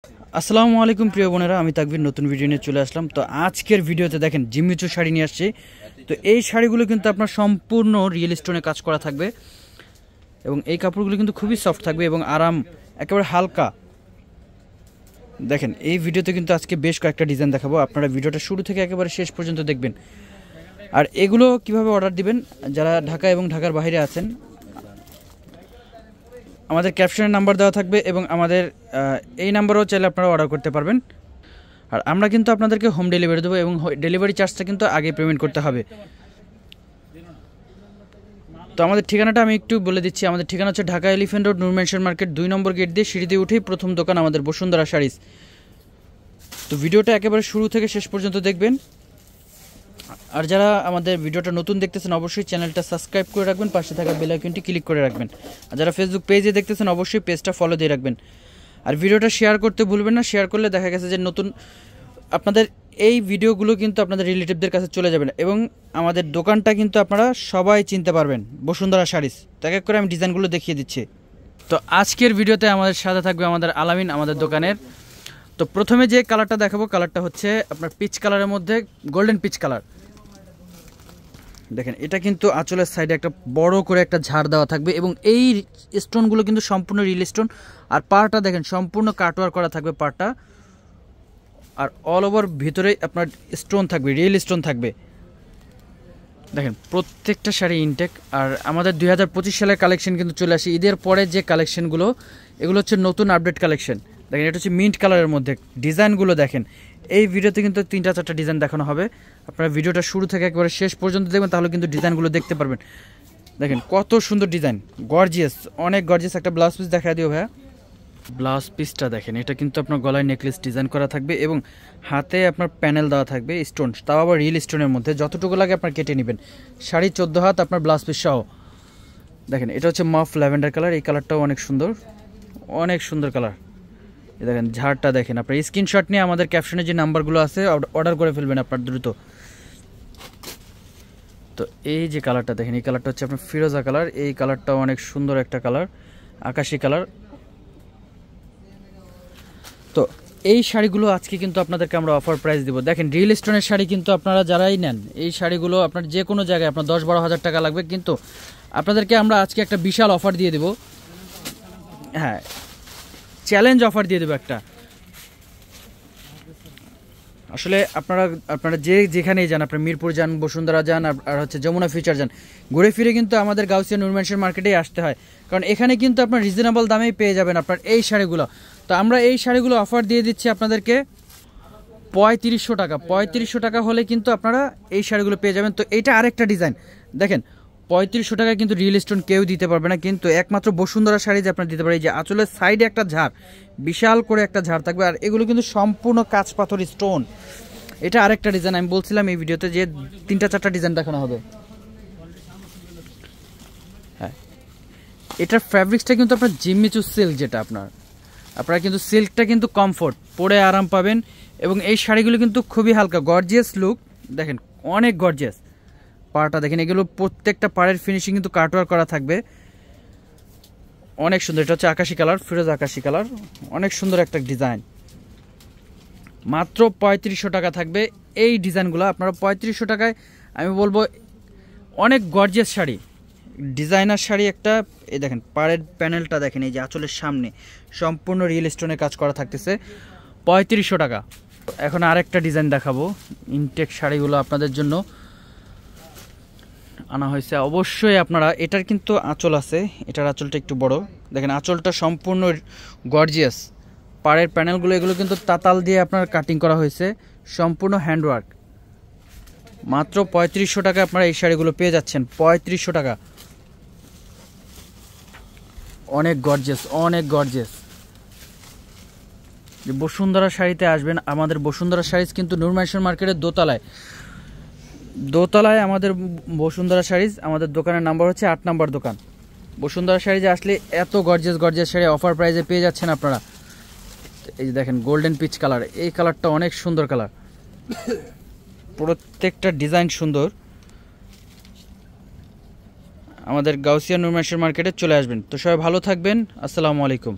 আসসালামু আলাইকুম প্রিয় বোনেরা, আমি তাকবীর নতুন ভিডিও নিয়ে চলে আসলাম। তো আজকের ভিডিওতে দেখেন জিম্মিচু শাড়ি নিয়ে আসছি। তো এই শাড়িগুলো কিন্তু আপনার সম্পূর্ণ রিয়েল স্টোনে কাজ করা থাকবে এবং এই কাপড়গুলো কিন্তু খুবই সফট থাকবে এবং আরাম, একেবারে হালকা। দেখেন এই ভিডিওতে কিন্তু আজকে বেশ কয়েকটা ডিজাইন দেখাবো, আপনারা ভিডিওটা শুরু থেকে একেবারে শেষ পর্যন্ত দেখবেন। আর এগুলো কিভাবে অর্ডার দিবেন, যারা ঢাকা এবং ঢাকার বাইরে আছেন, আমাদের ক্যাপশনের নাম্বার দেওয়া থাকবে এবং আমাদের এই নাম্বারেও চাইলে আপনারা অর্ডার করতে পারবেন। আর আমরা কিন্তু আপনাদেরকে হোম ডেলিভারি দেবো এবং ডেলিভারি চার্জটা কিন্তু আগে পেমেন্ট করতে হবে। তো আমাদের ঠিকানাটা আমি একটু বলে দিচ্ছি। আমাদের ঠিকানা হচ্ছে ঢাকা এলিফ্যান্ট রোড, নূর মেনশন মার্কেট 2 নম্বর গেট দিয়ে সিঁড়ি দিয়ে উঠেই প্রথম দোকান আমাদের বসুন্ধরা শাড়িজ। তো ভিডিওটা একেবারে শুরু থেকে শেষ পর্যন্ত দেখবেন। আর যারা আমাদের ভিডিওটা নতুন দেখতেছেন অবশ্যই চ্যানেলটা সাবস্ক্রাইব করে রাখবেন, পাশে থাকা বেল আইকনটি ক্লিক করে রাখবেন। আর যারা ফেসবুক পেজে দেখতেছেন অবশ্যই পেজটা ফলো দিয়ে রাখবেন। আর ভিডিওটা শেয়ার করতে ভুলবেন না, শেয়ার করলে দেখা গেছে যে নতুন আপনাদের এই ভিডিওগুলো কিন্তু আপনাদের রিলেটিভদের কাছে চলে যাবে না এবং আমাদের দোকানটা কিন্তু আপনারা সবাই চিনতে পারবেন, বসুন্ধরা শাড়িজ। তো এক এক করে আমি ডিজাইনগুলো দেখিয়ে দিচ্ছি। তো আজকের ভিডিওতে আমাদের সাথে থাকবে আমাদের আলামিন, আমাদের দোকানের। তো প্রথমে যে কালারটা দেখাবো, কালারটা হচ্ছে আপনার পিচ কালারের মধ্যে গোল্ডেন পিচ কালার। দেখেন এটা কিন্তু আঁচলের সাইডে একটা বড় করে একটা ঝাড় দেওয়া থাকবে এবং এই স্টোনগুলো কিন্তু সম্পূর্ণ রিয়েল স্টোন। আর পাড়টা দেখেন সম্পূর্ণ কাটওয়ার করা থাকবে পাড়টা, আর অল ওভার ভিতরে আপনার স্টোন থাকবে, রিয়েল স্টোন থাকবে। দেখেন প্রত্যেকটা শাড়ি ইনটেক। আর আমাদের 2025 সালের কালেকশন কিন্তু চলে আসে। ঈদের পরে যে কালেকশনগুলো, এগুলো হচ্ছে নতুন আপডেট কালেকশন। দেখেন এটা হচ্ছে মিন্ট কালারের মধ্যে। ডিজাইনগুলো দেখেন, এই ভিডিওতে কিন্তু 3-4টা ডিজাইন দেখানো হবে। আপনারা ভিডিওটা শুরু থেকে একেবারে শেষ পর্যন্ত দেখবেন, তাহলে কিন্তু ডিজাইনগুলো দেখতে পারবেন। দেখেন কত সুন্দর ডিজাইন, গর্জিয়াস, অনেক গর্জিয়াস। একটা ব্লাউজ পিস দেখা দিও ভাইয়া। ব্লাউজ পিসটা দেখেন, এটা কিন্তু আপনার গলায় নেকলেস ডিজাইন করা থাকবে এবং হাতে আপনার প্যানেল দেওয়া থাকবে স্টোন, তাও আবার রিয়েল স্টোনের মধ্যে। যতটুকু লাগে আপনার কেটে নেবেন। শাড়ি 14 হাত আপনার ব্লাউজ পিস সহ। দেখেন এটা হচ্ছে মফ ল্যাভেন্ডার কালার। এই কালারটাও অনেক সুন্দর, অনেক সুন্দর কালার। দেখেন ঝাড়টা দেখেন। আপনার স্ক্রিনশট নিয়ে আমাদের ক্যাপশনে যে নাম্বারগুলো আছে অর্ডার করে ফেলবেন আপনার দ্রুত। তো এই যে কালারটা দেখেন, এই কালারটা হচ্ছে আপনার ফিরোজা কালার। এই কালারটাও অনেক সুন্দর একটা কালার, আকাশি কালার। তো এই শাড়িগুলো আজকে কিন্তু আপনাদেরকে আমরা অফার প্রাইস দিব। দেখেন রিয়েল স্টোনের শাড়ি কিন্তু আপনারা যারাই নেন, এই শাড়িগুলো আপনার যে কোনো জায়গায় আপনার 10-12 হাজার টাকা লাগবে, কিন্তু আপনাদেরকে আমরা আজকে একটা বিশাল অফার দিয়ে দেব। হ্যাঁ, চ্যালেঞ্জ অফার দিয়ে দেবো একটা। আসলে আপনারা যেখানেই যান, আপনার মিরপুর যান, বসুন্ধরা যান, আর হচ্ছে যমুনা ফিউচার যান, ঘুরে ফিরে কিন্তু আমাদের গাউসিয়া নূর মেনশন মার্কেটেই আসতে হয়, কারণ এখানে কিন্তু আপনার রিজনেবল দামেই পেয়ে যাবেন আপনার এই শাড়িগুলো। তো আমরা এই শাড়িগুলো অফার দিয়ে দিচ্ছি আপনাদেরকে 3500 টাকা। 3500 টাকা হলে কিন্তু আপনারা এই শাড়িগুলো পেয়ে যাবেন। তো এইটা আরেকটা ডিজাইন দেখেন, 3500 টাকায় কিন্তু রিয়েল স্টোন কেউ দিতে পারবে না, কিন্তু একমাত্র বসুন্ধরা শাড়ি যে আপনারা দিতে পারে। এই যে আঁচলের সাইডে একটা ঝাড়, বিশাল করে একটা ঝাড় থাকবে, আর এগুলো কিন্তু সম্পূর্ণ কাঁচ পাথর স্টোন। এটা আরেকটা ডিজাইন। আমি বলছিলাম এই ভিডিওতে যে 3-4টা ডিজাইন দেখানো হবে। হ্যাঁ, এটার ফ্যাব্রিক্সটা কিন্তু আপনার জিম্মিচু সিল্ক, যেটা আপনারা কিন্তু সিল্কটা কিন্তু কমফোর্ট, পরে আরাম পাবেন। এবং এই শাড়িগুলো কিন্তু খুবই হালকা, গর্জিয়াস লুক। দেখেন অনেক গর্জিয়াস। পাড়টা দেখেন, এগুলো প্রত্যেকটা পাড়ের ফিনিশিং কিন্তু কাটওয়ার্ক করা থাকবে, অনেক সুন্দর। এটা হচ্ছে আকাশি কালার, ফিরোজ আকাশি কালার, অনেক সুন্দর একটা ডিজাইন। মাত্র 3500 টাকা থাকবে এই ডিজাইনগুলো। আপনারা 3500 টাকায় আমি বলবো অনেক গর্জিয়াস শাড়ি, ডিজাইনার শাড়ি একটা। এই দেখেন পাড়ের প্যানেলটা দেখেন, এই যে আঁচলের সামনে সম্পূর্ণ রিয়েল স্টোনের কাজ করা থাকতেছে, 3500 টাকা। এখন আরেকটা ডিজাইন দেখাবো। ইনটেক শাড়িগুলো আপনাদের জন্য আনা হয়েছে। অবশ্যই আপনারা, এটার কিন্তু আঁচল আছে, এটার আঁচলটা একটু বড়। দেখেন আঁচলটা সম্পূর্ণ গর্জিয়াস। পাড়ের প্যানেলগুলো এগুলো কিন্তু তাতাল দিয়ে আপনার কাটিং করা হয়েছে, সম্পূর্ণ হ্যান্ডওয়ার্ক। মাত্র 3500 টাকা আপনারা এই শাড়িগুলো পেয়ে যাচ্ছেন। 3500 টাকা, অনেক গর্জিয়াস, অনেক গর্জিয়াস। যে বসুন্ধরা শাড়িতে আসবেন, আমাদের বসুন্ধরা শাড়িজ কিন্তু নূর মেনশন মার্কেটের দোতলায় আমাদের বসুন্ধরা শাড়িজ। আমাদের দোকানের নাম্বার হচ্ছে 8 নাম্বার দোকান। বসুন্ধরা শাড়িজে আসলে এত গর্জিয়াস শাড়ি অফার প্রাইসে পেয়ে যাচ্ছেন আপনারা। এই যে দেখেন গোল্ডেন পিচ কালার, এই কালারটা অনেক সুন্দর কালার, প্রত্যেকটা ডিজাইন সুন্দর। আমাদের গাউসিয়া নূর মেনশন মার্কেটে চলে আসবেন। তো সবাই ভালো থাকবেন, আসসালামু আলাইকুম।